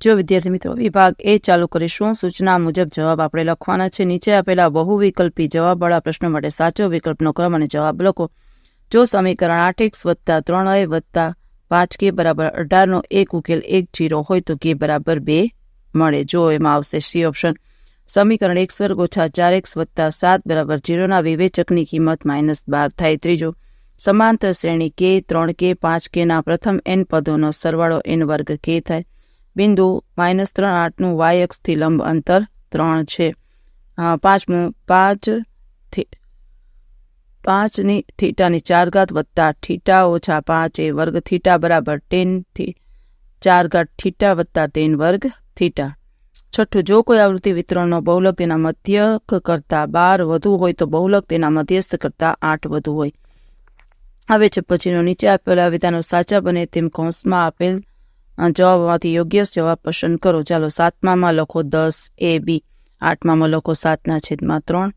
જો વિદ્યાર્થી મિત્રો વિભાગ એ ચાલુ કરીશું. સૂચના મુજબ જવાબ આપણે લખવાના છે. નીચે આપેલા બહુવિકલ્પી જવાબવાળા પ્રશ્નો માટે સાચો વિકલ્પનો ક્રમ અને જવાબ લખો. જો સમીકરણ 8x + 3y + 5k બરાબર 18 નો એક ઉકેલ 1 હોય તો k બરાબર 2 મળે. જો એમાં આવશે સી ઓપ્શન. સમીકરણ x² - 4x + 7 બરાબર 0 ના વિવેચકની કિંમત -12 થાય. ત્રીજો, સમાંતર શ્રેણી k 3k 5k ના પ્રથમ n પદોનો સરવાળો n વર્ગ k થાય. બિંદુ -3 8 નું y અક્ષથી લંબ અંતર 3 છે. પાંચમું, 5 ની થીટાની 4 ઘાત વત્તા થીટા ઓછા 5 એ વર્ગ થીટા બરાબર 10 થી 4 ઘાત થીટા વત્તા 10 વર્ગ થીટા. છઠ્ઠું, જો કોઈ આવૃત્તિ વિતરણનો બહુલક તેના મધ્યક કરતાં 12 વધુ હોય તો બહુલક તેના મધ્યસ્થ કરતાં 8 વધુ હોય. હવે છે પછીનો, નીચે આપેલા વિધાનો સાચા બને તેમ કૌંસમાં આપેલ જવાબમાંથી યોગ્ય જવાબ પસંદ કરો. ચાલો, 7મામાં લખો 10ab, 8મામાં લખો 7/3,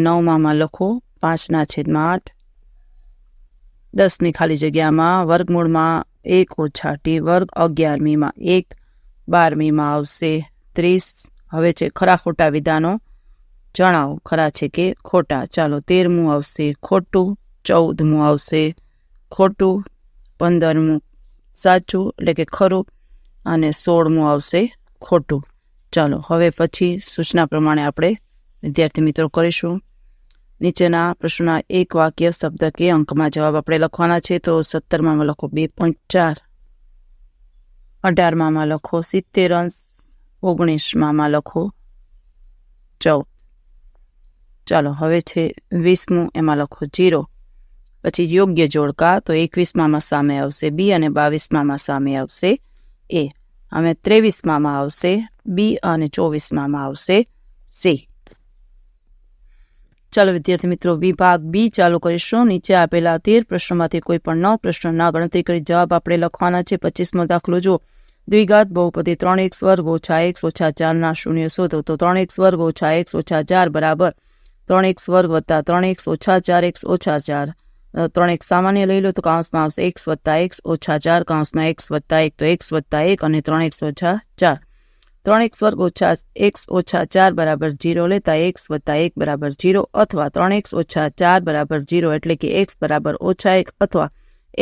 9મામાં લખો 5/8, 10મી ખાલી જગ્યામાં વર્ગમૂળમાં 1 - t વર્ગ, 11મીમાં 1, 12મીમાં આવશે 30. હવે છે ખરા ખોટા વિધાનો જણાવો, ખરા છે કે ખોટા. ચાલો, 13મું આવશે ખોટું, 14મું આવશે ખોટું, 15મું સાચું એટલે કે ખરું અને 16મું આવશે ખોટું. ચાલો, હવે પછી સૂચના પ્રમાણે આપણે વિદ્યાર્થી મિત્રો કરીશું. નીચેના પ્રશ્નના એક વાક્ય શબ્દ કે અંકમાં જવાબ આપણે લખવાના છે. તો 17માં લખો 2.4, 18માં લખો 70 અંશ, 19માં લખો 14. ચાલો, હવે છે 20મું, એમાં લખો 0. પછી યોગ્ય જોડકા, તો 21માં સામે આવશે બી અને 22માં સામે આવશે એ. હવે 23માં આવશે બી અને 24માં આવશે સી. ચાલો વિદ્યાર્થી મિત્રો, વિભાગ બી ચાલુ કરીશું. નીચે આપેલા 13 પ્રશ્નોમાંથી કોઈ પણ 9 પ્રશ્નોના ગણતરી કરી જવાબ આપણે લખવાના છે. 25મો દાખલો જો, દ્વિઘાત બહુપદી 3x² - x - 4 ના શૂન્ય શોધો. તો 3x² - x - 4 બરાબર 3x² + 3x - 4x - 4. 3x સામાન્ય લઈ લો તો કૌંસમાં આવશે x + x - 4 કૌંસમાં x + 1, તો x + 1 અને 3x - 4. 3x² - x - 4 બરાબર 0 લેતા x + 1 બરાબર 0 અથવા 3x - 4 બરાબર 0 એટલે કે x બરાબર -1 અથવા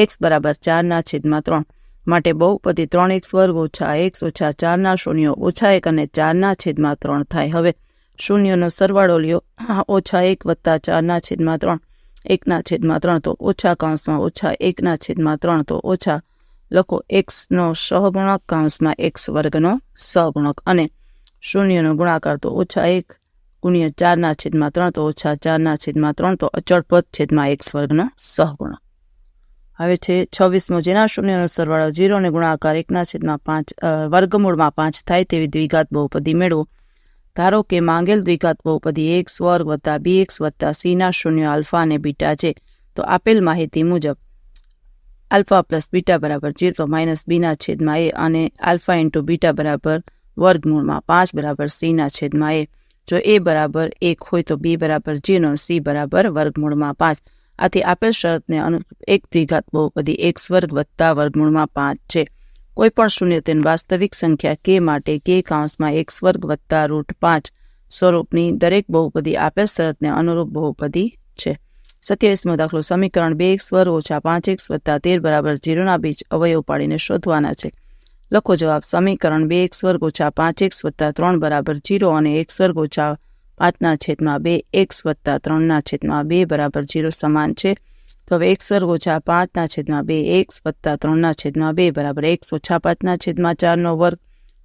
x બરાબર 4/3. માટે બહુપદી 3x² - x - 4 ના શૂન્યો -1 અને 4/3 થાય. હવે શૂન્યનો સરવાળો લ્યો, -1 + 4/3, 1/3, તો ઓછા કૌંસમાં -1/3, તો ઓછા લખો x નો સહગુણક કૌંસમાં x વર્ગનો સહગુણક અને શૂન્યનો ગુણાકાર, તો -1 × 4/3, તો -4/3, તો અચળ પદ છેદમાં x વર્ગનો સહગુણક. હવે છે 26મો, જેના શૂન્યનો સરવાળો 0 અને ગુણાકાર 1/5 વર્ગમૂળમાં 5 થાય તેવી દ્વિઘાત બહુપદી મેળવો. ધારો કે માંગેલ દ્વિઘાત બહુપદી ax² + bx + c ના શૂન્ય આલ્ફા અને બીટા છે. તો આપેલ માહિતી મુજબ આલ્ફા + બીટા બરાબર 0, તો -b/a અને આલ્ફા × બીટા બરાબર વર્ગમૂળમાં 5 બરાબર c/a. જો a બરાબર 1 હોય તો b બરાબર 0, c બરાબર વર્ગમૂળમાં 5. આથી આપેલ શરતને અનુરૂપ એક દ્વિઘાત બહુપદી x² + વર્ગમૂળમાં 5 છે. કોઈ પણ શૂન્ય તેની વાસ્તવિક સંખ્યા k માટે k કૌંસમાં x² + √5 સ્વરૂપની દરેક બહુપદી આપેલ શરતને અનુરૂપ બહુપદી છે. 27મો દાખલો, સમીકરણ 2x² - 5x + 13 બરાબર 0 ના બીજ અવયવ પાડીને શોધવાના છે. લખો જવાબ. સમીકરણ 2x² - 5x + 3 બરાબર 0 અને x² - 5/2 x + 3/2 બરાબર 0 સમાન છે. તો હવે x² - 5/2 x + 3/2 બરાબર x - 5/4 વર્ગ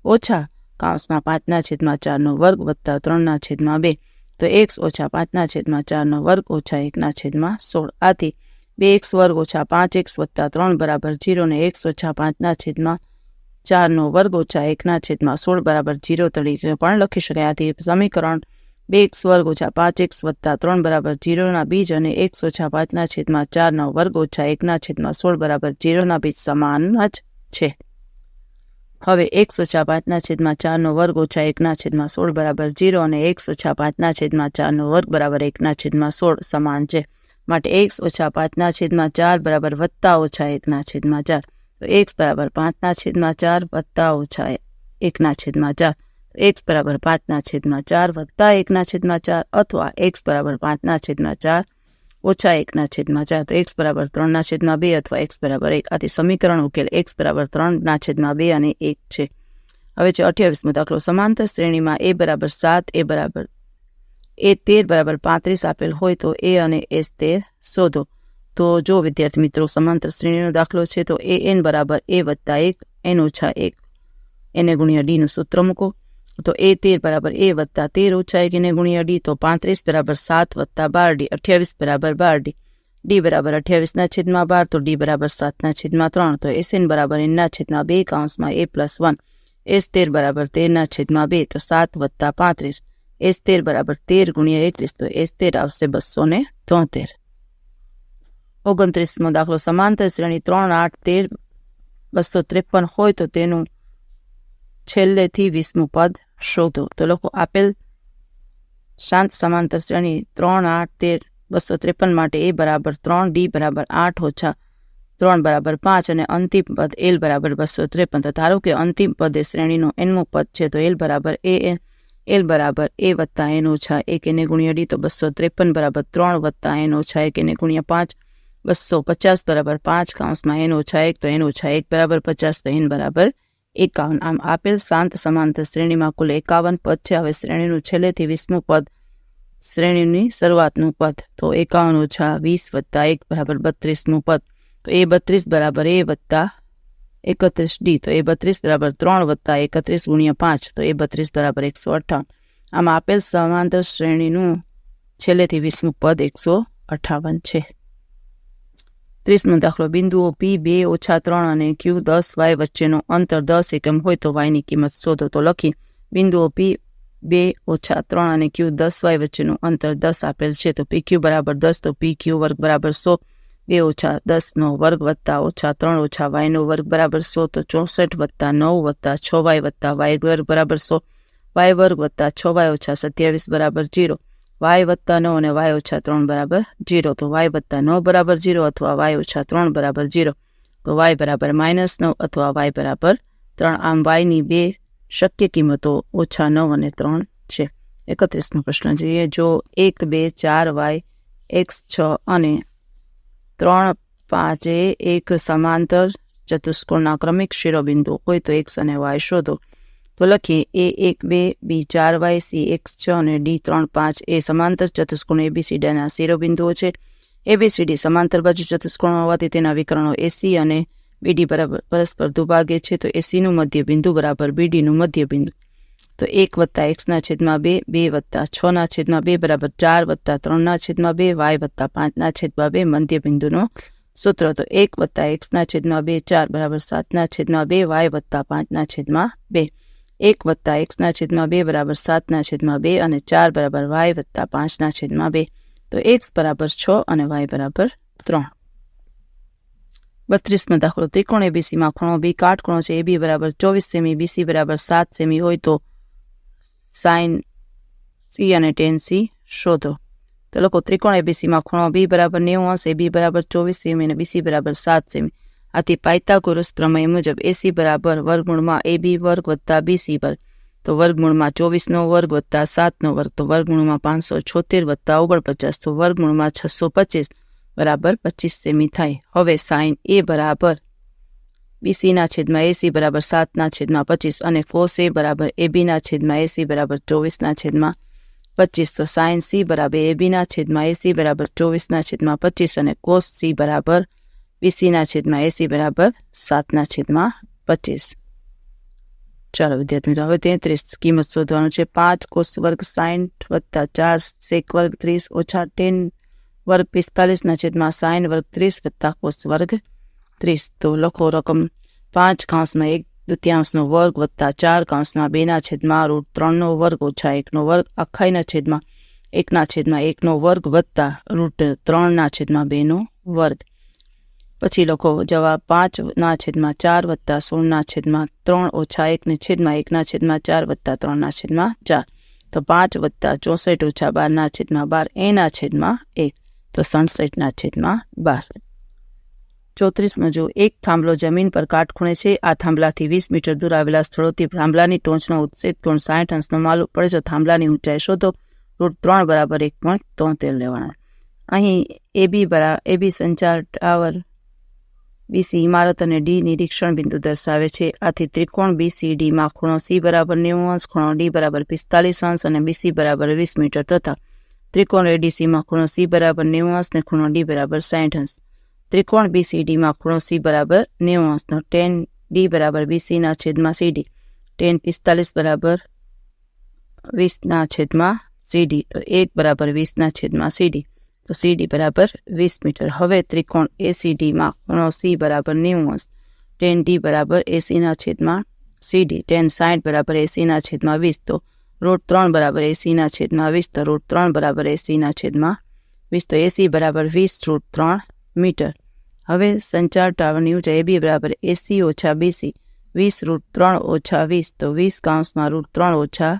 ઓછા કૌંસમાં 5/4 વર્ગ વત્તા 3/2, તો x - 5/4 વર્ગ ઓછા 1/16. આથી 2x² - 5x + 3 બરાબર 0 અને x - 5/4 વર્ગ ઓછા 1/16 બરાબર 0 તરીકે પણ લખી શકાય. આથી સમીકરણ 2x² - 5x + 3 બરાબર 0 ના બીજ અને x - 5/4 વર્ગ ઓછા 1/16 બરાબર 0 ના બીજ સમાન જ છે. હવે x - 5/4 વર્ગ ઓછા 1/16 બરાબર 0 અને x - 5/4 વર્ગ બરાબર 1/16 સમાન છે. માટે x - 5/4 બરાબર વત્તા ઓછા 1/4. તો x બરાબર 5/4 વત્તા ઓછા 1/4 x બરાબર 5/4 વત્તા 1/4 અથવા x બરાબર 5/4 ઓછા 1/4 તો x બરાબર 3/2 અથવા x બરાબર 1. આથી સમીકરણ ઉકેલ x બરાબર 3/2 અને 1 છે. હવે છે 28મો દાખલો. સમાંતર શ્રેણીમાં a બરાબર 7 a13 બરાબર 35 આપેલ હોય તો a અને s13 શોધો. તો જો વિદ્યાર્થી મિત્રો સમાંતર શ્રેણીનો દાખલો છે તો an બરાબર a વત્તા 1 n ઓછા 1 એને ગુણ્યા d નું સૂત્ર મૂકો. તો a13 બરાબર a વત્તા 13 ઓછા 1 એને ગુણ્યા d. તો 35 બરાબર 7 વત્તા 12d 28 બરાબર 12d. d બરાબર 28/12 તો d બરાબર 7/3. તો sn બરાબર n/2 કૌંસમાં a + 1 s13 બરાબર 13/2 તો 7 વત્તા 35 s13 બરાબર 13 ગુણ્યા 31 તો s13 આવશે 273. 29મો દાખલો. સમાંતર શ્રેણી 3, 8, 13, 253 હોય તો તેનું છેલ્લેથી 20મું પદ શોધો. તો લખો આપેલ શાંત સમાંતર શ્રેણી 3, 8, 13, 253 માટે a બરાબર 3, d બરાબર 8 ઓછા 3 બરાબર 5 અને અંતિમ પદ l બરાબર 253. તો ધારો કે અંતિમ પદ એ શ્રેણીનો nમું પદ છે તો l બરાબર l બરાબર a વત્તા n ઓછા 1 એને ગુણ્યા d. તો 253 બરાબર 3 વત્તા n ઓછા 1 એને ગુણ્યા 5 250 બરાબર 5 કૌંસમાં n ઓછા 1 તો n ઓછા 1 બરાબર 50 તો n બરાબર 51. આમ આપેલ શાંત સમાંતર શ્રેણીમાં કુલ 51 પદ છે. હવે શ્રેણીનું છેલ્લેથી 20મું પદ શ્રેણીની શરૂઆતનું પદ તો 51 ઓછા 20 વત્તા 1 બરાબર 32મું પદ. તો એ 32 બરાબર a વત્તા 31d. તો એ 32 બરાબર 3 વત્તા 31 ગુણ્યા 5 તો એ 32 બરાબર 158. આમ આપેલ સમાંતર શ્રેણીનું છેલ્લેથી 20મું પદ 158 છે. 30મો દાખલો. બિંદુઓ p 2 ઓછા 3 અને q 10y વચ્ચેનું અંતર 10 એકમ હોય તો y ની કિંમત શોધો. તો લખી બિંદુઓ p 2 ઓછા 3 અને q 10y વચ્ચેનું અંતર 10 આપેલ છે. તો pq બરાબર 10 તો pq વર્ગ બરાબર 100 2 ઓછા 10 નો વર્ગ વત્તા ઓછા 3 ઓછા y નો વર્ગ બરાબર 100 તો 64 વત્તા 9 વત્તા 6y વત્તા y વર્ગ બરાબર 100 y વર્ગ વત્તા 6y ઓછા 27 બરાબર 0 y વત્તા 9 અને y ઓછા 3 બરાબર 0. તો y વત્તા 9 બરાબર 0 અથવા y ઓછા 3 બરાબર 0. તો y બરાબર -9 અથવા y બરાબર 3. આમ y ની બે શક્ય કિંમતો ઓછા 9 અને 3 છે. 31મો પ્રશ્ન જોઈએ. જો 1, 2, 4 y x6 અને 3, 5 એ એક સમાંતર ચતુષ્કોણના ક્રમિક શિરોબિંદુ હોય તો x અને y શોધો. તો લખીએ a 1, 2, b 4y c x6 અને d 3, 5 એ સમાંતર ચતુષ્કોણ ABCDના શિરોબિંદુઓ છે. ABCD સમાંતર બાજુ ચતુષ્કોણ હોવાથી તેના વિકર્ણો AC અને BD બરાબર પરસ્પર દુભાગે છે. તો AC નું મધ્ય બિંદુ બરાબર BD નું મધ્ય બિંદુ. તો 1 વત્તા x/2 2 વત્તા 6/2 બરાબર 4 વત્તા 3/2 y વત્તા 5/2 મધ્ય બિંદુનો સૂત્ર. તો 1 વત્તા x/2 4 બરાબર 7/2 y વત્તા 5/2 1 વત્તા x/2 બરાબર 7/2 અને 4 બરાબર y વત્તા 5/2. તો x બરાબર 6 અને y બરાબર 3. 32મો દાખલો. ત્રિકોણ ABCમાં ખૂણો B કાટખૂણો છે. AB બરાબર 24 સેમી BC બરાબર 7 સેમી હોય તો sin C અને tan C શોધો. તો લોકો ત્રિકોણ ABCમાં ખૂણો B બરાબર 90 AB બરાબર 24 સેમી અને BC બરાબર 7 સેમી. આથી પાયથાગોરસ પ્રમેય મુજબ AC બરાબર વર્ગમૂળમાં AB વર્ગ વત્તા BC વર્ગ તો વર્ગમૂળમાં 24નો વર્ગ વત્તા 7નો વર્ગ તો વર્ગમૂળમાં 576 વત્તા 49 તો વર્ગમૂળમાં 625 બરાબર 25 સેમી થાય. હવે સાઇન A બરાબર BC/AC બરાબર 7/25 અને cos A બરાબર AB/AC બરાબર 24/25 તો સાઇન C બરાબર AB/AC બરાબર 24/25 અને cos C બરાબર BC/AC બરાબર 7/25. ચાલો વિદ્યાર્થી મિત્રો, હવે 33 કિંમત શોધવાનું છે. 5 cos વર્ગ 60 વત્તા 4 sec વર્ગ 30 ઓછા 10 વર્ગ 45 sin વર્ગ 30 વત્તા cos વર્ગ 30. તો લખો રકમ 5/1/2 વર્ગ વત્તા 4/2/√3 વર્ગ ઓછા 1 વર્ગ અખાઈના છેદમાં 1/1 વર્ગ વત્તા √3/2 વર્ગ. પછી લખો જવાબ 5/4 વત્તા 16/3 ઓછા 1/1/4 વત્તા 3/4. તો 5 વત્તા 64 ઓછા 12/12 1/1 તો 67/12. 34માં જો એક થાંભલો જમીન પર કાટખૂણે છે. આ થાંભલાથી 20 મીટર દૂર આવેલા સ્થળોથી થાંભલાની ટોચનો ઉત્સેક કોણ 60 અંશનો માલુમ પડે છે. થાંભલાની ઊંચાઈ શોધો. √3 બરાબર 1.73 લેવાના. અહીં એબી સંચાર ટાવર, બીસી ઇમારત અને ડી નિરીક્ષણ બિંદુ દર્શાવે છે. આથી ત્રિકોણ BCDમાં ખૂણો C બરાબર 90 અંશ, ખૂણો D બરાબર 45 અંશ અને BC બરાબર 20 મીટર તથા ત્રિકોણ ADCમાં ખૂણો C બરાબર 90 અંશ અને ખૂણો D બરાબર 60 અંશ. ત્રિકોણ BCDમાં ખૂણો C બરાબર 90 અંશનો tan D બરાબર BCના છેદમાં CD, tan 45 બરાબર 20ના છેદમાં CD, તો 1 બરાબર 20ના છેદમાં CD, તો CD બરાબર 20 મીટર. હવે ત્રિકોણ ACDમાં ખૂણો C બરાબર 90 અંશ, tan D બરાબર ACના છેદમાં CD, tan 60 બરાબર ACના છેદમાં 20, તો √3 બરાબર ACના છેદમાં 20, તો √3 બરાબર ACના છેદમાં 20, તો AC બરાબર 20 √3 મીટર. હવે સંચાર ટાવરની ઊંચાઈ AB બરાબર AC ઓછા BC 20 √3 ઓછા 20, તો 20 કૌંસમાં √3 ઓછા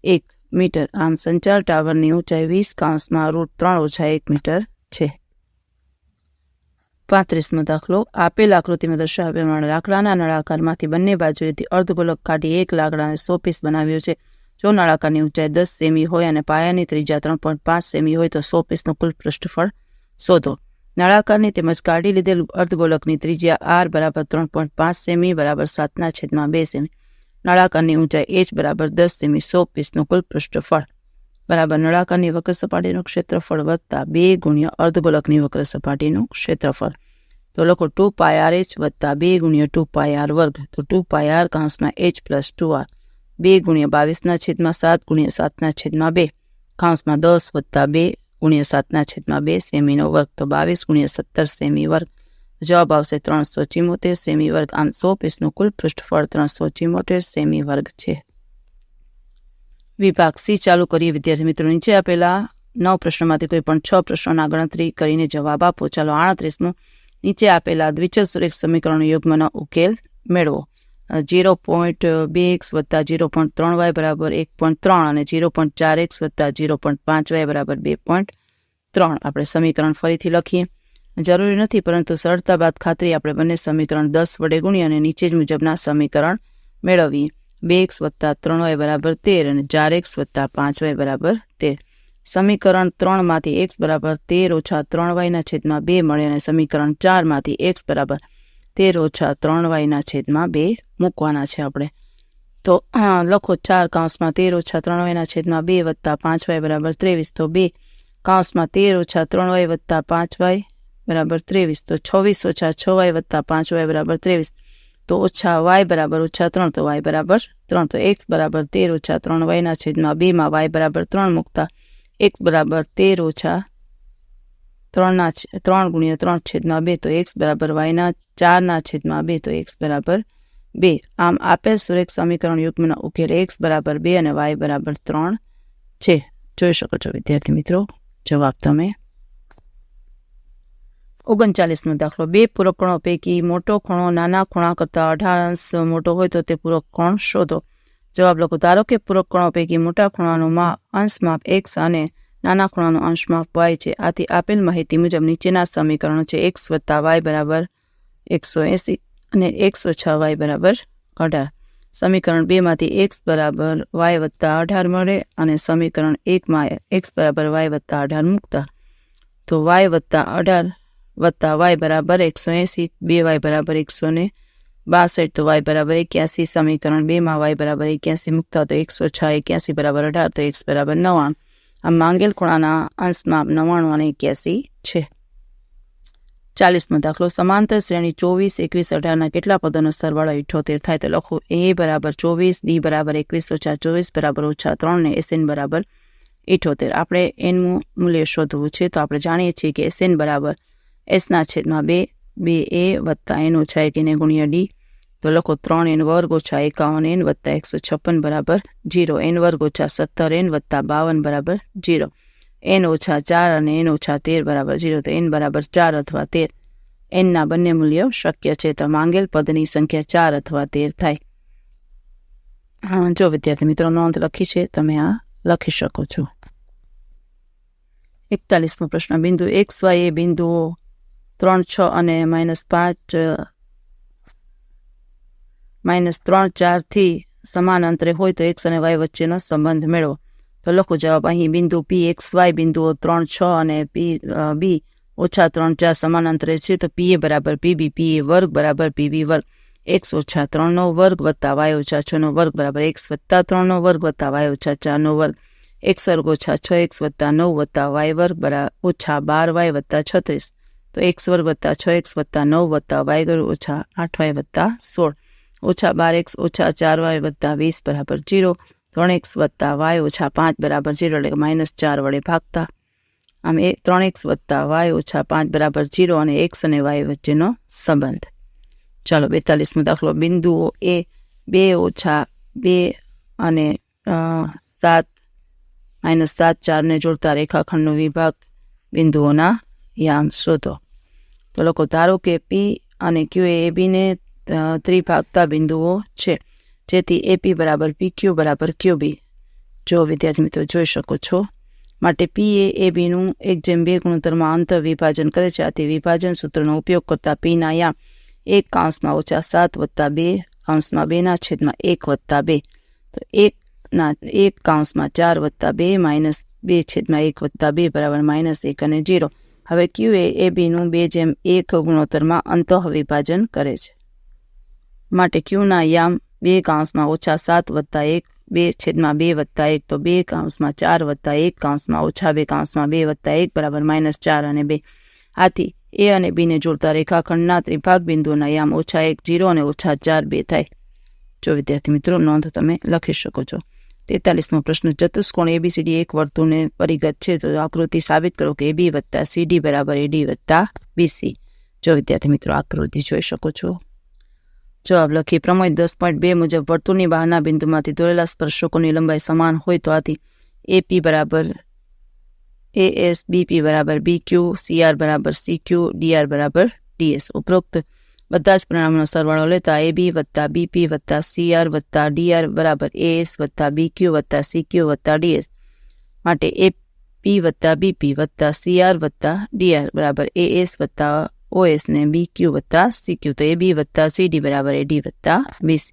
1 મીટર. આમ સંચાર ટાવરની ઊંચાઈ 20 કૌંસમાં √3 ઓછા 1 મીટર છે. 35મો દાખલો. આપેલ આકૃતિમાં દર્શાવ્યા લાકડાના નળાકારમાંથી બંને બાજુએથી અર્ધગોલક કાઢી એક લાકડાને 100 પીસ બનાવ્યો છે. જો નળાકારની ઊંચાઈ 10 સેમી હોય અને પાયાની ત્રિજ્યા 3.5 સેમી હોય તો 100 પીસનું કુલ પૃષ્ઠફળ શોધો. નળાકારની તેમજ કાઢી લીધેલ અર્ધગોલકની ત્રિજ્યા R બરાબર 3.5 સેમી બરાબર 7/2 સેમી. નળાકારની ઊંચાઈ h બરાબર 10 સેમી. 100 પીસનું કુલ પૃષ્ઠફળ બરાબર નળાકારની વક્ર સપાટીનું ક્ષેત્રફળ વત્તા 2 ગુણ્યા અર્ધગોલકની વક્ર સપાટીનું ક્ષેત્રફળ. તો લખો 2πRh વત્તા 2 ગુણ્યા 2πR વર્ગ, તો 2πR કૌંસમાં h પ્લસ 2R, 2 ગુણ્યા 22ના છેદમાં 7 ગુણ્યા 7ના છેદમાં 2 કૌંસમાં 10 વત્તા 2 ગુણ્યા 7ના છેદમાં 2 સેમીનો વર્ગ, તો 22 ગુણ્યા 17 સેમી વર્ગ. જવાબ આવશે 374 સેમી વર્ગ. આમ 100 પીસનું કુલ પૃષ્ઠફળ 374 સેમી વર્ગ છે. વિભાગ C ચાલુ કરીએ વિદ્યાર્થી મિત્રો. નીચે આપેલા 9 પ્રશ્નોમાંથી કોઈ પણ 6 પ્રશ્નોના ગણતરી કરીને જવાબ આપો. ચાલો 38મો. નીચે આપેલા દ્વિચલ સમીકરણો યુગ્મનો ઉકેલ મેળવો. 0.2x વત્તા 0.3y બરાબર 1.3 અને 0.4x વત્તા 0.5y બરાબર 2.3. આપણે સમીકરણ ફરીથી લખીએ. જરૂરી નથી, પરંતુ સરળતા બાદ ખાતરી આપણે બંને સમીકરણ 10 વડે ગુણી અને નીચે જ મુજબના સમીકરણ મેળવીએ. 2x વત્તા 3y બરાબર 13 અને 4x વત્તા 5y બરાબર 13. સમીકરણ 3માંથી x બરાબર 13 ઓછા 3y ના છેદમાં 2 મળે અને સમીકરણ 4માંથી x બરાબર 13 ઓછા 3y ના છેદમાં 2 મૂકવાના છે આપણે. તો લખો 4 કૌંસમાં 13 ઓછા 3y ના છેદમાં 2 વત્તા 5y બરાબર 23, તો 2 કૌંસમાં 13 ઓછા 3y વત્તા 5y બરાબર 23, તો 26 ઓછા 6y વત્તા 5y બરાબર 23, તો ઓછા y બરાબર ઓછા 3, તો y બરાબર 3, તો x બરાબર 13 ઓછા 3y ના છેદમાં 2 માં y બરાબર 3 મૂકતા x બરાબર 13 ઓછા 3 ગુણ્યા 3 છેદમાં 2, તો x બરાબર y ના 4 છેદમાં 2, તો x બરાબર 2. આમ આપેલ સુરેખ સમીકરણ યુગ્મનો ઉકેલ x બરાબર 2 અને y બરાબર 3 છે. જોઈ શકો છો વિદ્યાર્થી મિત્રો જવાબ તમે. 39મો દાખલો. બે પૂરક કોણો પૈકી મોટો ખૂણો નાના ખૂણા કરતાં 18 અંશ મોટો હોય તો તે પૂરક કોણ શોધો. જવાબ લખો. ધારો કે પૂરક કોણો પૈકી મોટા ખૂણાનું અંશ માપ x અને નાના ખૂણાનું અંશ માપ y છે. આથી આપેલ માહિતી મુજબ નીચેના સમીકરણો છે. x વત્તા y બરાબર 180 અને x ઓછા y બરાબર 18. સમીકરણ 2માંથી x બરાબર y વત્તા 18 મળે અને સમીકરણ 1માં x બરાબર y વત્તા 18 મૂકતા તો y વત્તા 18 વત્તા y બરાબર 180, 2y બરાબર 162, તો y બરાબર 81. સમીકરણ 2માં y બરાબર 81 મૂકતા તો x ઓછા 81 બરાબર 18, તો x બરાબર 99. આમ માંગેલ ખૂણાના અંશમાં 99 અને 81 છે. 40મો દાખલો. સમાંતર શ્રેણી 24, 21, 18ના કેટલા પદોનો સરવાળો 78 થાય? તો લખો a બરાબર 24, d બરાબર 21 ઓછા 24 બરાબર ઓછા 3 ને SN બરાબર 78. આપણે એનું મૂલ્ય શોધવું છે. તો આપણે જાણીએ છીએ કે SN બરાબર S ના છેદમાં 2a વત્તા n ઓછા 1 એને ગુણ્યા d. તો લખો 3n વર્ગ ઓછા 51n વત્તા 156 બરાબર 0, n વર્ગ ઓછા 17n વત્તા 52 બરાબર 0, n ઓછા 4 અને n ઓછા 13 બરાબર 0, તો n બરાબર 4 અથવા 13. nના બંને મૂલ્યો શક્ય છે. તો માંગેલ પદની સંખ્યા 4 અથવા 13 થાય. જો વિદ્યાર્થી મિત્રો નોંધ લખી છે, તમે આ લખી શકો છો. 41મો પ્રશ્ન. બિંદુ XY એ બિંદુઓ 3 6 અને -5 -3 4 થી સમાન અંતરે હોય તો x અને y વચ્ચેનો સંબંધ મેળવો. તો લખો જવાબ. અહીં બિંદુ p x y બિંદુઓ 3 6 અને p b -3 4 સમાન અંતરે છે. તો pa બરાબર pb, pa વર્ગ બરાબર pb વર્ગ, x - 3 નો વર્ગ વત્તા y - 6 નો વર્ગ બરાબર x વત્તા 3 નો વર્ગ વત્તા y - 4 નો વર્ગ, x વર્ગ - 6x વત્તા 9 વત્તા y વર્ગ બરાબર -12y વત્તા 36. તો x વર્ગ વત્તા 6x વત્તા 9 વત્તા y વર્ગ -8y વત્તા 16, -12x - 4y વત્તા 20 બરાબર 0, 3x વત્તા y - 5 બરાબર 0 એટલે કે -4 વડે ભાગતા. આમ 3x વત્તા y - 5 બરાબર 0 અને x અને y વચ્ચેનો સંબંધ. ચાલો 42મો દાખલો. બિંદુઓ એ 2 - 2 અને 7 -7 4 ને જોડતા રેખાખંડનો વિભાગ બિંદુઓના યામ શોધો. તો લોકો ધારો કે p અને q એ ab ને ત્રિભાગતા બિંદુઓ છે, જેથી AP બરાબર PQ બરાબર QB. જો વિદ્યાર્થી મિત્રો જોઈ શકો છો, માટે P એ ABનું 1/2 ગુણોત્તરમાં અંતર વિભાજન કરે છે. આથી વિભાજન સૂત્રનો ઉપયોગ કરતા P ના યામ 1 - 7 + 2 2 1 + 2, તો 1 - 4 + 2 -2 1 + 2 બરાબર -1 અને 0. હવે Q એ ABનું 2/1 ગુણોત્તરમાં અંતઃ વિભાજન કરે છે. માટે Q ના યામ 2 - 7 + 1 2/2 + 1, તો 2 - 4 + 1 -2 + 1 બરાબર -4 અને 2. આથી A અને B ને જોડતા રેખાખંડના ત્રિભાગ બિંદુઓના યામ -1 0 અને -4 2 થાય. જો વિદ્યાર્થી મિત્રો નોંધ તમે લખી શકો છો. 43મો પ્રશ્ન. ચતુષ્કોણ ABCD એક વર્તુળને પરિગત છે, તો આકૃતિ સાબિત કરો કે AB + CD બરાબર AD + BC. જો વિદ્યાર્થી મિત્રો આકૃતિ જોઈ શકો છો. જવાબ લખી. પ્રમેય 10.2 મુજબ વર્તુળની બહારના બિંદુમાંથી દોરેલા સ્પર્શકોની લંબાઈ સમાન હોય તો આથી AP બરાબર AS, BP બરાબર BQ, CR બરાબર CQ, DR બરાબર DS. ઉપરોક્ત બધા જ પરિણામોનો સરવાળો લેતા AB + BP + CR + DR બરાબર AS + BQ + CQ + DS. માટે AP + BP + CR + DR બરાબર AS + OS ને BQ + CQ, તો AB + CD બરાબર AD + BC.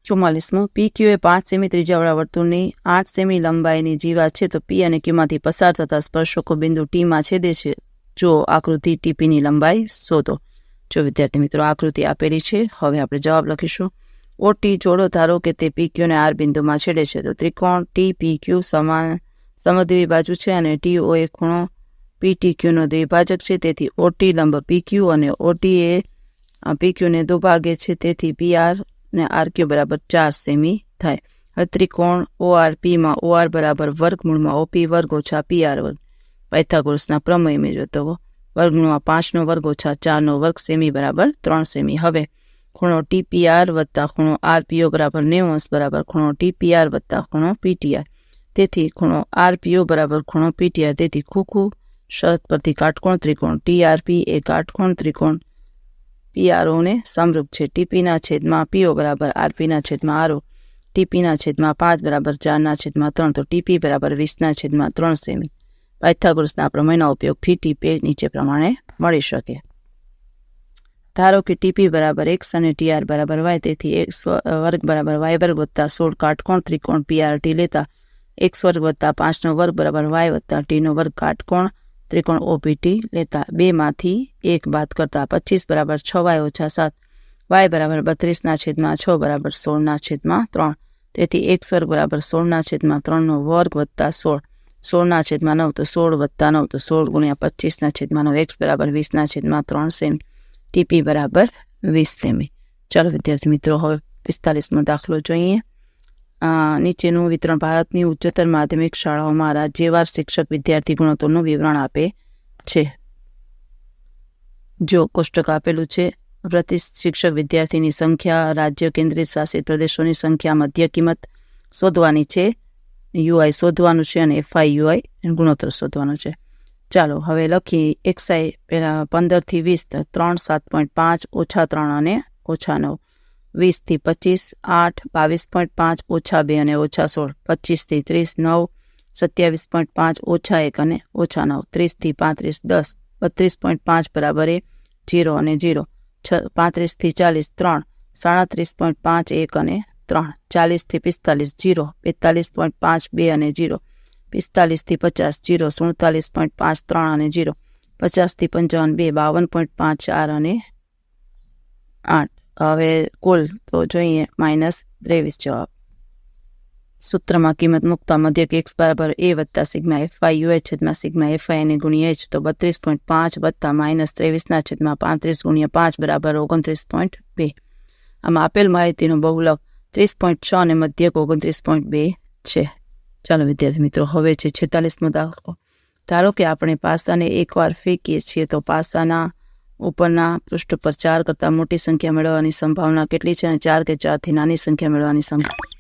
44મો. PQ એ 5 સેમી ત્રિજ્યાવાળા વર્તુળની 8 સેમી લંબાઈની જીવા છે, તો P અને Q માંથી પસાર થતા સ્પર્શકો બિંદુ T માં છેદે છે. જો આકૃતિ TPની લંબાઈ શોધો. જો વિદ્યાર્થી મિત્રો આકૃતિ આપેલી છે. હવે આપણે જવાબ લખીશું. OT જોડો. ધારો કે તે PQ ને R બિંદુમાં છેડે છે, તો ત્રિકોણ TPQ સમાન સમદ્વિ બાજુ છે અને TO એ ખૂણો PTQ નો દ્વિભાજક છે. તેથી OT લંબ PQ અને OT એ PQ ને દુભાગે છે. તેથી PR ને RQ બરાબર 4 સેમી થાય. હવે ત્રિકોણ ORP માં OR બરાબર વર્ગમૂળમાં OP વર્ગ - PR વર્ગ. પાયથાગોરસના પ્રમેય મુજબ તો વર્ગમૂળમાં 5 નો વર્ગ - 4 નો વર્ગ સેમી બરાબર 3 સેમી. હવે ખૂણો TPR વત્તા ખૂણો RPO બરાબર 90° બરાબર ખૂણો TPR વત્તા ખૂણો PTR. તેથી ખૂણો RPO બરાબર ખૂણો PTR. તેથી ખૂખું શરત પરથી કાટકોણ ત્રિકોણ TRP એ કાટકોણ ત્રિકોણ PRO ને સમરૂપ છે. TP ના છેદમાં PO બરાબર RP ના છેદમાં RO. TP ના છેદમાં 5 બરાબર 4/3, તો TP બરાબર 20/3 સેમી. પાયથાગોરસના પ્રમેયના ઉપયોગથી TP નીચે પ્રમાણે મળી શકે. ધારો કે TP બરાબર x અને TR બરાબર y, તેથી x વર્ગ બરાબર y વર્ગ વત્તા 16 કાટકોણ ત્રિકોણ PRT લેતા x વર્ગ વત્તા 5 નો વર્ગ બરાબર y વત્તા t નો વર્ગ કાટકોણ ત્રિકોણ OPT લેતા 2 માંથી 1 બાદ કરતા 25 બરાબર 6y - 7, y બરાબર 32/6 બરાબર 16/3. તેથી x વર્ગ બરાબર 16/3 નો વર્ગ વત્તા 16, 16/9 તો 16 વત્તા 9 તો 16 ગુણ્યા 25/9, x બરાબર 20/3 સેમી. TP બરાબર 20 સેમી. ચાલો વિદ્યાર્થી મિત્રો હવે 45મો દાખલો જોઈએ. નીચેનું વિતરણ ભારતની ઉચ્ચતર માધ્યમિક શાળાઓમાં રાજ્યવાર શિક્ષક વિદ્યાર્થી ગુણોત્તરનું વિવરણ આપે છે. જો કોષ્ટક આપેલું છે. પ્રતિ શિક્ષક વિદ્યાર્થીની સંખ્યા, રાજ્ય કેન્દ્રિત શાસિત પ્રદેશોની સંખ્યા, મધ્ય કિંમત શોધવાની છે, UI શોધવાનું છે અને FI/UI ગુણોત્તર શોધવાનું છે. ચાલો હવે લખી. XI પહેલા 15 થી 20, 3 7.5 -3 અને -9, 20 થી 25 8 22.5 -2 અને -16, 25 થી 30 9 27.5 -1 અને -9, 30 થી 35 10 32.5 બરાબર 0 અને 0, 35 થી 40 3, 37.5 1 અને 3, 40 થી 45 0, 45.5 2 અને 0, 45 થી 50 0, 47.5 3 અને 0, 50 થી 55 2, 52.5 4 અને 8. હવે કુલ તો જોઈએ -23 જવાબ. સૂત્રમાં કિંમત મૂકતા મધ્યક x બરાબર a વત્તા સિગ્મા fy UH છેદમાં સિગ્મા fy અને ગુણ્યા h, તો 32.5 વત્તા -23/35 ગુણ્યા 5 બરાબર 29.2. આમાં આપેલ માહિતીનો બહુલક 30.6 અને મધ્યક 29.2 છે. ચાલો વિદ્યાર્થી મિત્રો, હવે છે 46મો દાખલો. ધારો કે આપણે પાસાને એકવાર ફેંકીએ છીએ તો પાસાના ઉપરના પૃષ્ઠ પર 4 કરતાં મોટી સંખ્યા મેળવવાની સંભાવના કેટલી છે અને 4 કે 4થી નાની સંખ્યા મેળવવાની સંભાવના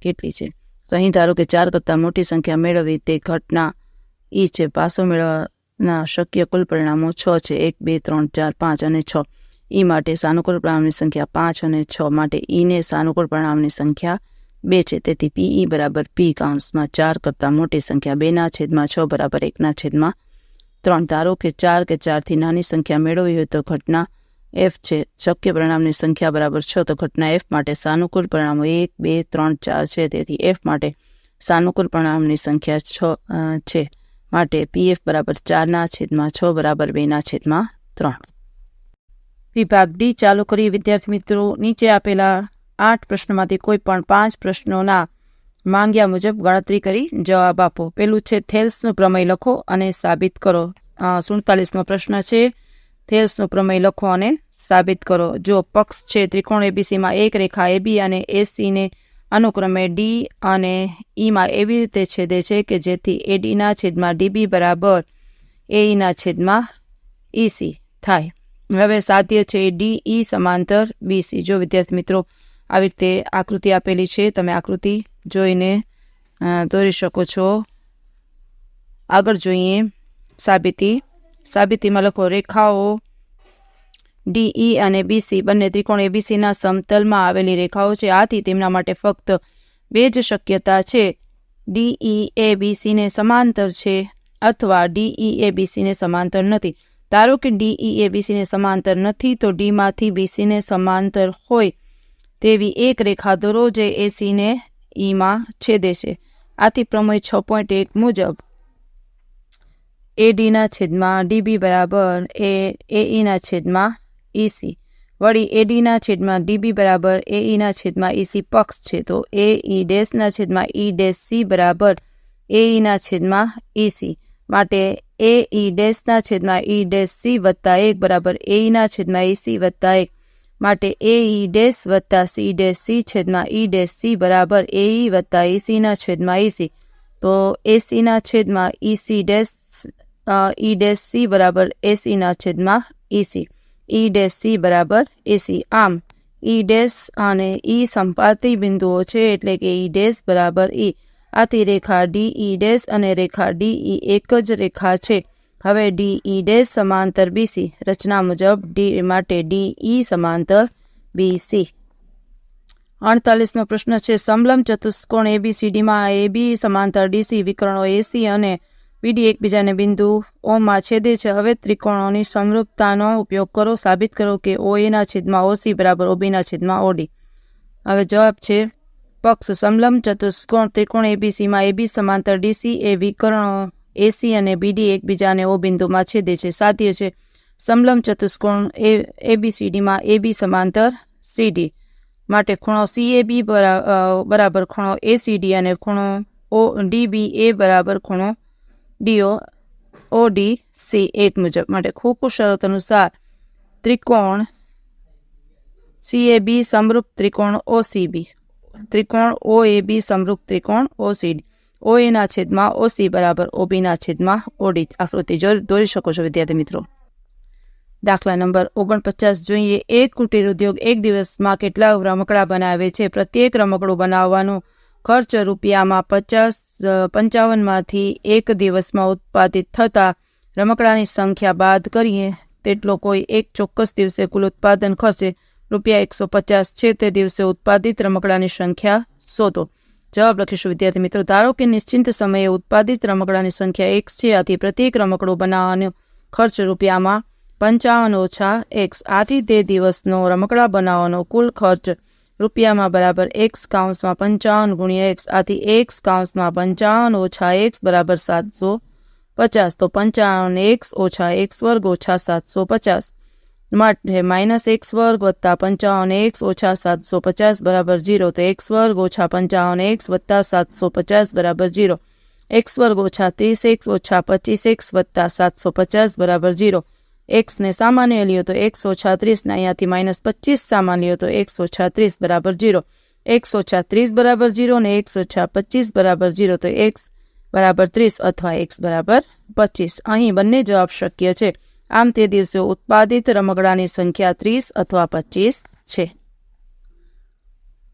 કેટલી છે? તો અહીં ધારો કે 4 કરતાં મોટી સંખ્યા મેળવવી તે ઘટના ઈ છે. પાસો મેળવવાના શક્ય કુલ પરિણામો 6 છે, 1 2 3 4 5 અને 6. ઈ માટે સાનુકૂળ પરિણામની સંખ્યા 5 અને 6 માટે ઈને સાનુકૂળ પરિણામની સંખ્યા 2 છે. તેથી PE બરાબર P કાઉન્સમાં 4 કરતાં મોટી સંખ્યા 2/6 બરાબર 1/3. ધારો કે 4 કે 4થી નાની સંખ્યા મેળવવી હોય તો ઘટના f છે. શક્ય પરિણામની સંખ્યા બરાબર 6, તો ઘટના f માટે સાનુકૂળ પરિણામો 1 2 3 4 છે. તેથી f માટે સાનુકૂળ પરિણામની સંખ્યા 6 છે. માટે PF બરાબર 4/6 બરાબર 2/3. વિભાગ D ચાલુ કરીએ વિદ્યાર્થી મિત્રો. નીચે આપેલા 8 પ્રશ્નોમાંથી કોઈ પણ 5 પ્રશ્નોના માંગ્યા મુજબ ગણતરી કરી જવાબ આપો. પેલું છે થેલ્સનું પ્રમેય લખો અને સાબિત કરો. 47મો પ્રશ્ન છે થેલ્સનું પ્રમેય લખો અને સાબિત કરો. જો પક્ષ છે ત્રિકોણ ABCમાં એક રેખા AB અને AC ને અનુક્રમે D અને Eમાં એવી રીતે છેદે છે કે જેથી AD ના છેદમાં DB બરાબર AE ના છેદમાં EC થાય. હવે સાધ્ય છે DE સમાંતર BC. જો વિદ્યાર્થી મિત્રો આવી રીતે આકૃતિ આપેલી છે, તમે આકૃતિ જોઈને દોરી શકો છો. આગળ જોઈએ સાબિતીમાં લખો રેખાઓ DE અને BC બંને ત્રિકોણ ABCના સમતલમાં આવેલી રેખાઓ છે. આથી તેમના માટે ફક્ત 2 જ શક્યતા છે, DE એ BCને સમાંતર છે અથવા DE એ BCને સમાંતર નથી. ધારો કે DE એ BCને સમાંતર નથી તો D માંથી BCને સમાંતર હોય તેવી એક રેખા દોરો જે ACને Eમાં છેદે છે. આથી પ્રમેય 6.1 મુજબ AD ના છેદમાં DB બરાબર AE ના છેદમાં EC. વળી AD ના છેદમાં DB બરાબર AE ના છેદમાં EC પક્ષ છે, તો AE' ના છેદમાં EC બરાબર AE ના છેદમાં EC. માટે AE' ના છેદમાં EC વત્તા 1 બરાબર AE ના છેદમાં EC વત્તા 1. માટે AE' વત્તા C' છેદમાં EC બરાબર AE વત્તા EC ના છેદમાં EC. તો AC ના છેદમાં EC' EC બરાબર AC ના છેદમાં EC. EC બરાબર AC. આમ E' અને E સંપાતી બિંદુઓ છે, એટલે કે E' બરાબર E. આથી રેખા DE' અને રેખા DE એક જ રેખા છે. હવે DE' સમાંતર BC. રચના મુજબ માટે DE સમાંતર BC. 48મો પ્રશ્ન છે સમલંબ ચતુષ્કોણ ABCDમાં AB સમાંતર DC વિકર્ણો AC અને BD એકબીજાને બિંદુ Oમાં છેદે છે. હવે ત્રિકોણોની સમરૂપતાનો ઉપયોગ કરો. સાબિત કરો કે OA ના છેદમાં OC બરાબર OB ના છેદમાં OD. હવે જવાબ છે પક્ષ સમલંબ ચતુષ્કોણ ત્રિકોણ ABCમાં AB સમાંતર DC એ વિકર્ણો AC અને BD એકબીજાને O બિંદુમાં છેદે છે. સાધ્ય છે સમલંબ ચતુષ્કોણ ABCDમાં AB સમાંતર CD. માટે ખૂણો CAB બરાબર ખૂણો ACD અને ખૂણો DBA બરાબર ખૂણો ODC એક મુજબ. માટે ખોખું શરત અનુસાર ત્રિકોણ CAB સમરૂપ ત્રિકોણ OCB, ત્રિકોણ OAB સમરૂપ ત્રિકોણ OCD, OA ના છેદમાં OC બરાબર OB ના છેદમાં OD. આકૃતિ દોરી શકો છો વિદ્યાર્થી મિત્રો. દાખલા નંબર 49 જોઈએ. એક કુટીર ઉદ્યોગ એક દિવસમાં કેટલા રમકડા બનાવે છે? પ્રત્યેક રમકડું બનાવવાનો ખર્ચ રૂપિયામાં 55માંથી એક દિવસમાં ઉત્પાદિત થતા રમકડાની સંખ્યા બાદ કરીએ તેટલો કોઈ એક ચોક્કસ દિવસે કુલ ઉત્પાદન ખર્ચે રૂપિયા 150 છે. તે દિવસે ઉત્પાદિત રમકડાની સંખ્યા શોધો. જવાબ લખીશું વિદ્યાર્થી મિત્રો. ધારો કે નિશ્ચિત સમયે ઉત્પાદિત રમકડાની સંખ્યા 1 છે. આથી પ્રત્યેક રમકડું બનાવવાનો ખર્ચ રૂપિયામાં 55 ઓછા x. આથી તે દિવસનો રમકડા બનાવવાનો કુલ ખર્ચ રૂપિયામાં બરાબર x કૌંસમાં 55 ગુણ્યા x. આથી x કૌંસમાં 55 ઓછા x બરાબર 750. તો 55 x ઓછા x વર્ગ ઓછા 750 માટે માઇનસ x વર્ગ વત્તા 55x ઓછા 750 બરાબર 0. તો x વર્ગ ઓછા 55x વત્તા 750 બરાબર 0. x વર્ગ ઓછા 30x ઓછા 25x વત્તા 750 બરાબર 0. x ને સામાન્ય લ્યો તો x ઓછા 30 ને અહીંયાથી માઇનસ 25 સામાન્ય લ્યો તો x ઓછા 30 બરાબર 0. x ઓછા 30 બરાબર 0 ને x ઓછા 25 બરાબર 0. તો x બરાબર 30 અથવા x બરાબર 25. અહીં બંને જવાબ શક્ય છે. આમ તે દિવસે ઉત્પાદિત રમકડાની સંખ્યા 30 અથવા 25 છે.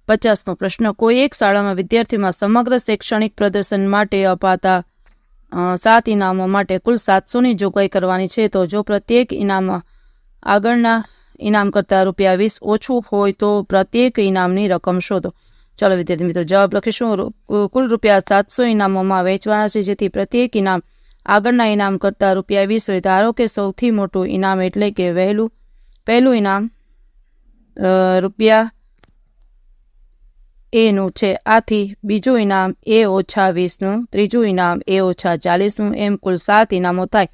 50મો પ્રશ્ન. કોઈ એક શાળામાં વિદ્યાર્થીમાં સમગ્ર શૈક્ષણિક પ્રદર્શન માટે અપાતા 7 ઇનામો માટે કુલ 700ની જોગવાઈ કરવાની છે. તો જો પ્રત્યેક ઇનામ આગળના ઇનામ કરતાં ₹20 ઓછું હોય તો પ્રત્યેક ઇનામની રકમ શોધો. ચાલો વિદ્યાર્થી મિત્રો જવાબ લખીશું. કુલ ₹700 ઇનામોમાં વહેંચવાના છે, જેથી પ્રત્યેક ઇનામ આગળના ઇનામ કરતાં ₹20 હોય. ધારો કે સૌથી મોટું ઇનામ એટલે કે પહેલું ઇનામ ₹A છે. આથી બીજું ઇનામ A-20નું, ત્રીજું ઇનામ A-40નું, એમ કુલ 7 ઇનામો થાય.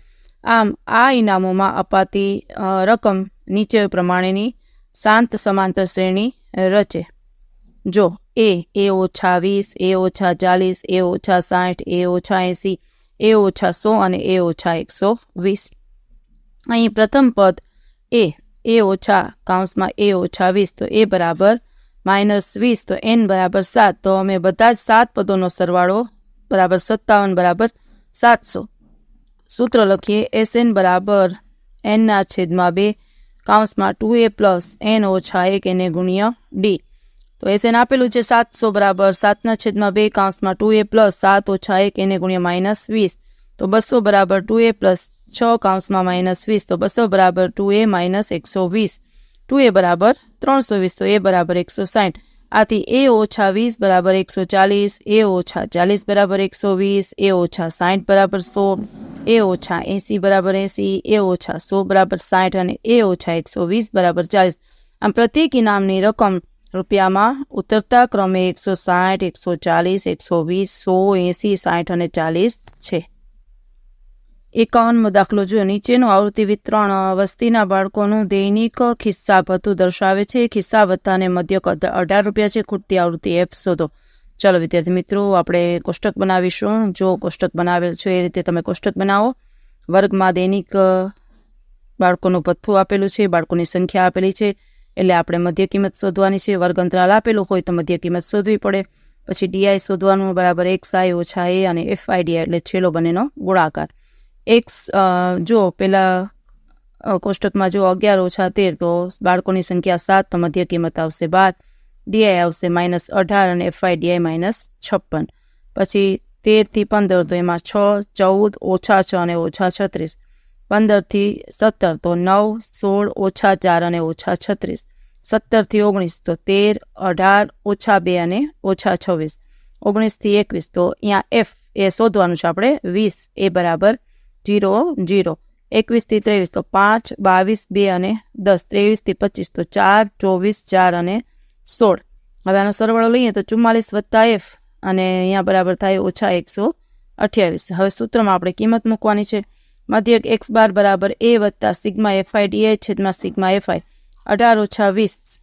આમ આ ઇનામોમાં અપાતી રકમ નીચે પ્રમાણેની શાંત સમાંતર શ્રેણી રચે. જો A-20, A-40, A-60, A-80, A-100 અને A-120. અહીં પ્રથમ પદ A કૌંસમાં A-20, તો A બરાબર -20, તો n બરાબર 7. તો અમે બધા જ 7 પદોનો સરવાળો બરાબર 57 બરાબર 700. સૂત્ર લખીએ. SN બરાબર n/2 કૌંસમાં 2a પ્લસ n ઓછા 1 એને ગુણ્યા d. તો SN આપેલું છે 700 બરાબર 7/2 કૌંસમાં 2a પ્લસ 7 ઓછા 1 એને ગુણ્યા -20. તો 200 બરાબર 2a પ્લસ 6 કૌંસમાં -20. તો 200 બરાબર 2a માઇનસ 120. 2a બરાબર 320. તો a બરાબર 160. આથી A-20 બરાબર 140, A-40 બરાબર 120, A-60 બરાબર 100, A-80 બરાબર 80, A-100 બરાબર 60 અને A-120 બરાબર 40. આમ પ્રત્યેક ઇનામની રકમ રૂપિયામાં ઉતરતા ક્રમે 160, 140, 120, 100, 80, 60 અને 40 છે. 51મો દાખલો જોયો. નીચેનું આવૃત્તિ વિતરણ વસ્તીના બાળકોનું દૈનિક ખિસ્સા ભથ્થું દર્શાવે છે. ખિસ્સા ભથ્થાને મધ્યક ₹18 છે. ખૂટતી આવૃત્તિ F શોધો. ચાલો વિદ્યાર્થી મિત્રો આપણે કોષ્ટક બનાવીશું. જો કોષ્ટક બનાવેલ છે એ રીતે તમે કોષ્ટક બનાવો. વર્ગમાં દૈનિક બાળકોનું ભથ્થું આપેલું છે, બાળકોની સંખ્યા આપેલી છે, એટલે આપણે મધ્ય કિંમત શોધવાની છે. વર્ગ અંતરાલ આપેલું હોય તો મધ્ય કિંમત શોધવી પડે. પછી DI શોધવાનું બરાબર XI ઓછા A અને FIDI એટલે છેલ્લો બંનેનો ગુણાકાર. x જો પેલા કોષ્ટકમાં જો 11 ઓછા 13 તો બાળકોની સંખ્યા 7, તો મધ્ય કિંમત આવશે 12, DI આવશે -18 અને FIDI -56. પછી 13 થી 15 તો એમાં 6, 14 ઓછા 6 અને ઓછા 36. 15 થી 17 તો 9, 16 ઓછા 4 અને ઓછા 36. 17 થી 19 તો 13, 18 ઓછા 2 અને ઓછા 26. 19 થી 21 તો અહીંયા F એ શોધવાનું છે આપણે 20 એ બરાબર 0, 0. 21 થી 23 તો 5, 22, 2 અને 10. 23 થી 25 તો 4, 24, 4 અને 16. હવે આનો સરવાળો લઈએ તો 44 વત્તા F અને અહીંયા બરાબર થાય ઓછા 128. હવે સૂત્રમાં આપણે કિંમત મૂકવાની છે. મધ્યક x બાર બરાબર A વત્તા સિગ્મા FIDI છેદમાં સિગ્મા FI. 18 ઓછા 20,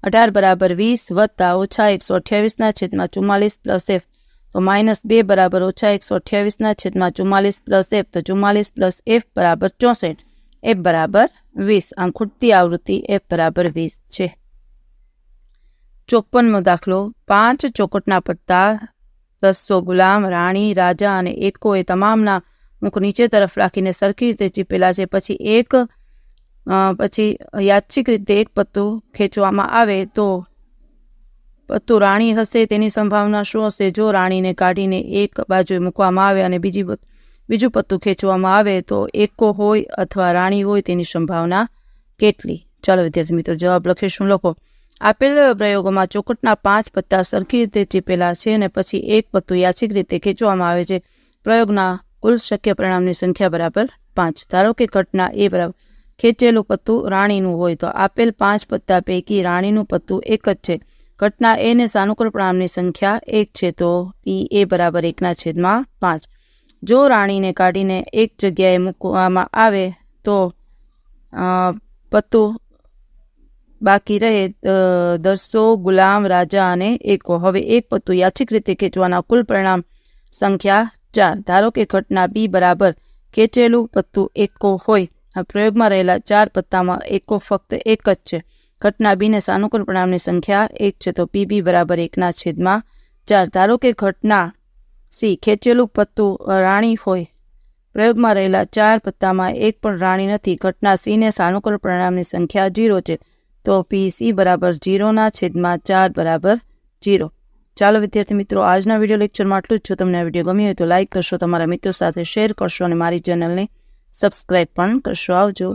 18 બરાબર 20 વત્તા ઓછા 128 છેદમાં 44 પ્લસ F. તો -2 બરાબર ઓછા 128 છેદમાં 44 પ્લસ F. તો 44 પ્લસ F બરાબર 64. F બરાબર 20. આમ ખૂટતી આવૃત્તિ F બરાબર 20 છે. 54મો દાખલો. 5 ચોકટના પત્તા 10 ગુલામ, રાણી, રાજા અને એકો એ તમામના મુખ નીચે તરફ રાખીને સરખી રીતે ચીપેલા છે. પછી યાદચ્છિક રીતે એક પત્તું ખેંચવામાં આવે તો પત્તું રાણી હશે તેની સંભાવના શું હશે? જો રાણીને કાઢીને એક બાજુએ મૂકવામાં આવે અને બીજું પત્તું ખેંચવામાં આવે તો એકો હોય અથવા રાણી હોય તેની સંભાવના કેટલી? ચાલો વિદ્યાર્થી મિત્રો જવાબ લખીશું. લખો. આપેલ પ્રયોગોમાં ચોકટના 5 પત્તા સરખી રીતે ચીપેલા છે અને પછી એક પત્તું યાદચ્છિક રીતે ખેંચવામાં આવે છે. પ્રયોગના કુલ શક્ય પરિણામની સંખ્યા બરાબર 5. ધારો કે ઘટના એ બરાબર ખેંચેલું પત્તું રાણીનું હોય તો આપેલ 5 પત્તા પૈકી રાણીનું પત્તું એક જ છે. ઘટના એ ને સાનુકૂળ પરિણામની સંખ્યા 1 છે તો એ બરાબર 1/5. જો રાણીને કાઢીને એક જગ્યાએ મૂકવામાં આવે તો પત્તું બાકી રહે દરસો, ગુલામ, રાજા અને એકો. હવે એક પત્તું યાદચ્છિક રીતે ખેંચવાના કુલ પરિણામ સંખ્યા 4. ધારો કે ઘટના બી બરાબર ખેંચેલું પત્તું એકો હોય. પ્રયોગમાં રહેલા 4 પત્તામાં એકો ફક્ત એક જ છે. ઘટના બીને સાનુકૂળ પરિણામની સંખ્યા 1 છે તો પીબી બરાબર 1/4. ધારો કે ઘટના સી ખેંચેલું પત્તું રાણી હોય. પ્રયોગમાં રહેલા 4 પત્તામાં એક પણ રાણી નથી. ઘટના સીને સાનુકૂળ પરિણામની સંખ્યા 0 છે તો પીસી બરાબર 0/4 બરાબર 0. ચાલો વિદ્યાર્થી મિત્રો, આજના વિડીયો લેક્ચરમાં આટલું જ. જો તમને આ વિડીયો ગમ્યો હોય તો લાઇક કરશો, તમારા મિત્રો સાથે શેર કરશો અને મારી ચેનલને સબસ્ક્રાઈબ પણ કરશો. આવજો.